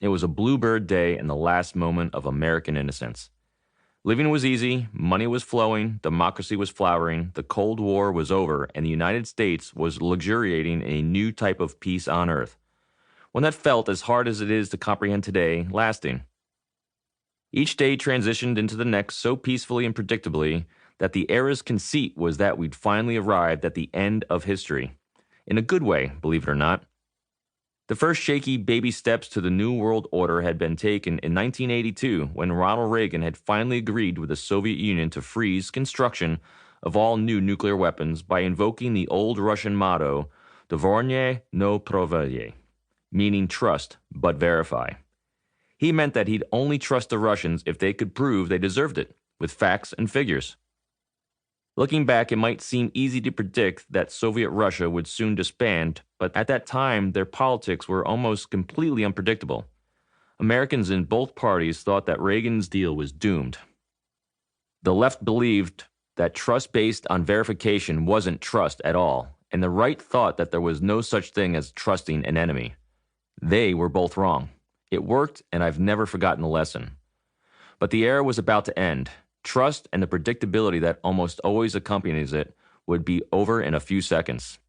It was a bluebird day and the last moment of American innocence. Living was easy, money was flowing, democracy was flowering, the Cold War was over, and the United States was luxuriating in a new type of peace on earth, one that felt as hard as it is to comprehend today, lasting. Each day transitioned into the next so peacefully and predictably that the era's conceit was that we'd finally arrived at the end of history. In a good way, believe it or not. The first shaky baby steps to the New World Order had been taken in 1982 when Ronald Reagan had finally agreed with the Soviet Union to freeze construction of all new nuclear weapons by invoking the old Russian motto, Dvornye no proverye, meaning trust but verify. He meant that he'd only trust the Russians if they could prove they deserved it, with facts and figures. Looking back, it might seem easy to predict that Soviet Russia would soon disband, but at that time, their politics were almost completely unpredictable. Americans in both parties thought that Reagan's deal was doomed. The left believed that trust based on verification wasn't trust at all, and the right thought that there was no such thing as trusting an enemy. They were both wrong. It worked, and I've never forgotten the lesson. But the era was about to end. Trust and the predictability that almost always accompanies it would be over in a few seconds.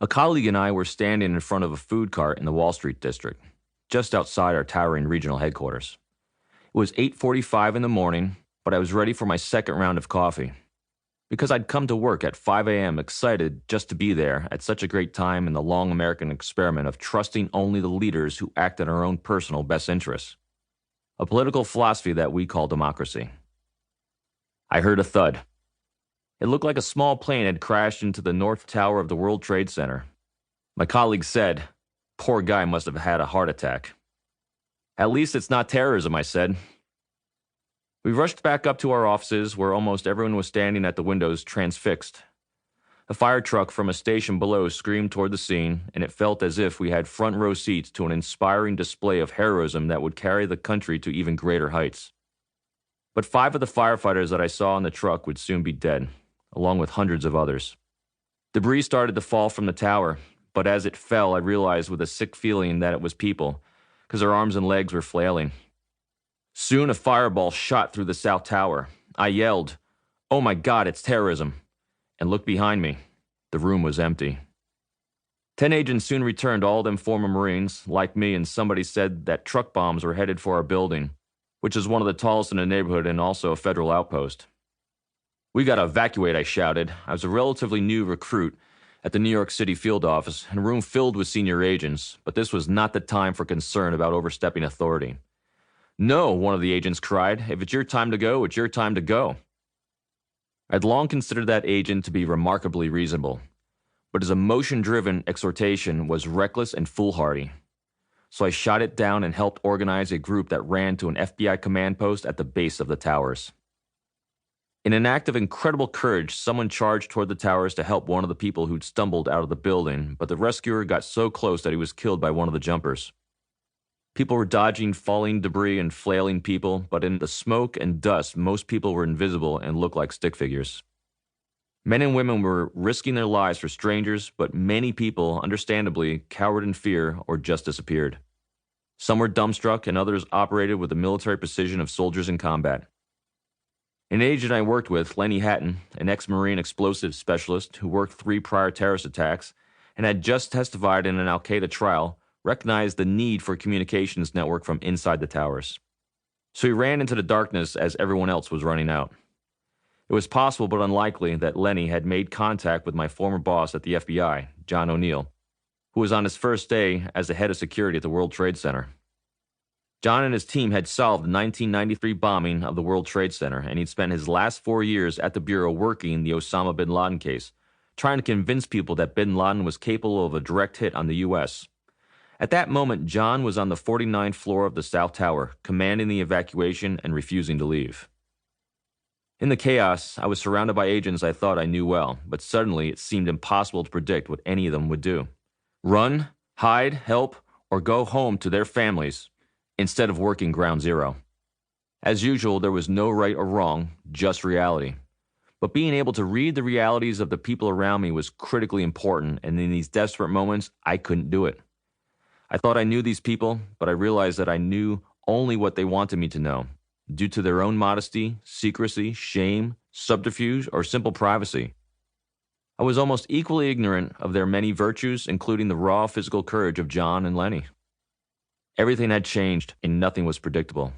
A colleague and I were standing in front of a food cart in the Wall Street district, just outside our towering regional headquarters. It was 8:45 in the morning, but I was ready for my second round of coffee. Because I'd come to work at 5 a.m. excited just to be there at such a great time in the long American experiment of trusting only the leaders who act in our own personal best interests. A political philosophy that we call democracy. I heard a thud. It looked like a small plane had crashed into the North Tower of the World Trade Center. My colleague said, "Poor guy must have had a heart attack." "At least it's not terrorism," I said. We rushed back up to our offices where almost everyone was standing at the windows transfixed. A fire truck from a station below screamed toward the scene, and it felt as if we had front row seats to an inspiring display of heroism that would carry the country to even greater heights. But 5 of the firefighters that I saw in the truck would soon be dead, along with hundreds of others. Debris started to fall from the tower, but as it fell, I realized with a sick feeling that it was people, because their arms and legs were flailing. Soon a fireball shot through the South Tower. I yelled, "Oh my God, it's terrorism," and looked behind me. The room was empty. 10 agents soon returned, all of them former Marines, like me, and somebody said that truck bombs were headed for our building, which is one of the tallest in the neighborhood and also a federal outpost. "We gotta evacuate," I shouted. I was a relatively new recruit at the New York City field office, and a room filled with senior agents, but this was not the time for concern about overstepping authority. "No," one of the agents cried. "If it's your time to go, it's your time to go." I'd long considered that agent to be remarkably reasonable, but his emotion-driven exhortation was reckless and foolhardy. So I shot it down and helped organize a group that ran to an FBI command post at the base of the towers. In an act of incredible courage, someone charged toward the towers to help one of the people who'd stumbled out of the building, but the rescuer got so close that he was killed by one of the jumpers. People were dodging falling debris and flailing people, but in the smoke and dust, most people were invisible and looked like stick figures. Men and women were risking their lives for strangers, but many people, understandably, cowered in fear or just disappeared. Some were dumbstruck, and others operated with the military precision of soldiers in combat. An agent I worked with, Lenny Hatton, an ex-Marine explosives specialist who worked 3 prior terrorist attacks and had just testified in an Al-Qaeda trial, recognized the need for a communications network from inside the towers. So he ran into the darkness as everyone else was running out. It was possible but unlikely that Lenny had made contact with my former boss at the FBI, John O'Neill, who was on his first day as the head of security at the World Trade Center. John and his team had solved the 1993 bombing of the World Trade Center, and he'd spent his last 4 years at the Bureau working the Osama bin Laden case, trying to convince people that bin Laden was capable of a direct hit on the U.S. At that moment, John was on the 49th floor of the South Tower, commanding the evacuation and refusing to leave. In the chaos, I was surrounded by agents I thought I knew well, but suddenly it seemed impossible to predict what any of them would do. Run, hide, help, or go home to their families, instead of working ground zero. As usual, there was no right or wrong, just reality. But being able to read the realities of the people around me was critically important, and in these desperate moments, I couldn't do it. I thought I knew these people, but I realized that I knew only what they wanted me to know, due to their own modesty, secrecy, shame, subterfuge, or simple privacy. I was almost equally ignorant of their many virtues, including the raw physical courage of John and Lenny. Everything had changed, and nothing was predictable.